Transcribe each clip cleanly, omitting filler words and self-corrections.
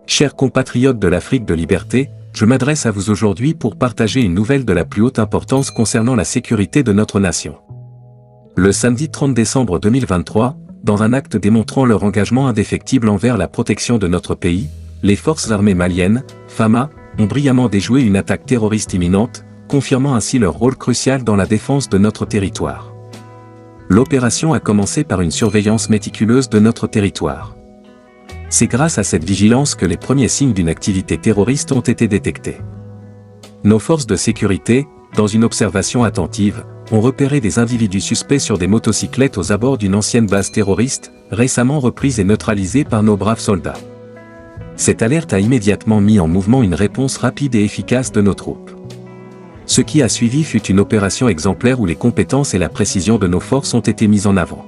Chers compatriotes de l'Afrique de liberté, je m'adresse à vous aujourd'hui pour partager une nouvelle de la plus haute importance concernant la sécurité de notre nation. Le samedi 30 décembre 2023, dans un acte démontrant leur engagement indéfectible envers la protection de notre pays, les forces armées maliennes, FAMA, ont brillamment déjoué une attaque terroriste imminente, confirmant ainsi leur rôle crucial dans la défense de notre territoire. L'opération a commencé par une surveillance méticuleuse de notre territoire. C'est grâce à cette vigilance que les premiers signes d'une activité terroriste ont été détectés. Nos forces de sécurité, dans une observation attentive, ont repéré des individus suspects sur des motocyclettes aux abords d'une ancienne base terroriste, récemment reprise et neutralisée par nos braves soldats. Cette alerte a immédiatement mis en mouvement une réponse rapide et efficace de nos troupes. Ce qui a suivi fut une opération exemplaire où les compétences et la précision de nos forces ont été mises en avant.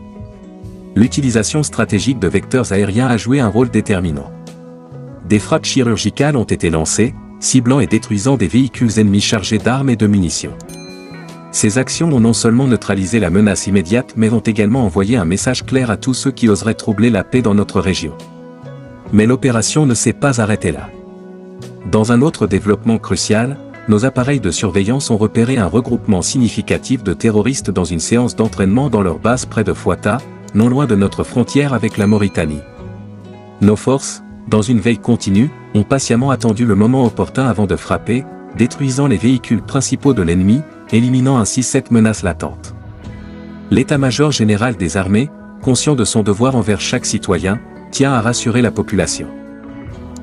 L'utilisation stratégique de vecteurs aériens a joué un rôle déterminant. Des frappes chirurgicales ont été lancées, ciblant et détruisant des véhicules ennemis chargés d'armes et de munitions. Ces actions ont non seulement neutralisé la menace immédiate mais ont également envoyé un message clair à tous ceux qui oseraient troubler la paix dans notre région. Mais l'opération ne s'est pas arrêtée là. Dans un autre développement crucial, nos appareils de surveillance ont repéré un regroupement significatif de terroristes dans une séance d'entraînement dans leur base près de Fouata, non loin de notre frontière avec la Mauritanie. Nos forces, dans une veille continue, ont patiemment attendu le moment opportun avant de frapper, détruisant les véhicules principaux de l'ennemi, éliminant ainsi cette menace latente. L'état-major général des armées, conscient de son devoir envers chaque citoyen, tient à rassurer la population.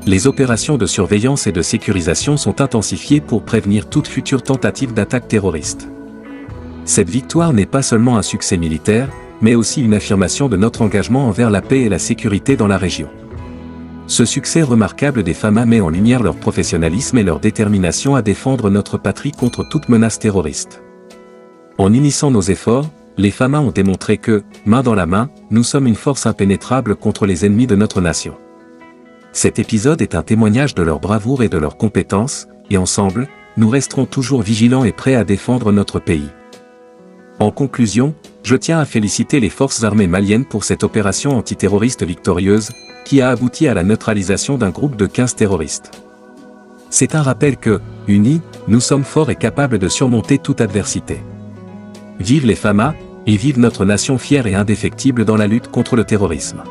Les opérations de surveillance et de sécurisation sont intensifiées pour prévenir toute future tentative d'attaque terroriste. Cette victoire n'est pas seulement un succès militaire, mais aussi une affirmation de notre engagement envers la paix et la sécurité dans la région. Ce succès remarquable des FAMA met en lumière leur professionnalisme et leur détermination à défendre notre patrie contre toute menace terroriste. En unissant nos efforts, les FAMA ont démontré que, main dans la main, nous sommes une force impénétrable contre les ennemis de notre nation. Cet épisode est un témoignage de leur bravoure et de leurs compétences, et ensemble, nous resterons toujours vigilants et prêts à défendre notre pays. En conclusion, je tiens à féliciter les forces armées maliennes pour cette opération antiterroriste victorieuse, qui a abouti à la neutralisation d'un groupe de 15 terroristes. C'est un rappel que, unis, nous sommes forts et capables de surmonter toute adversité. Vive les FAMA, et vive notre nation fière et indéfectible dans la lutte contre le terrorisme.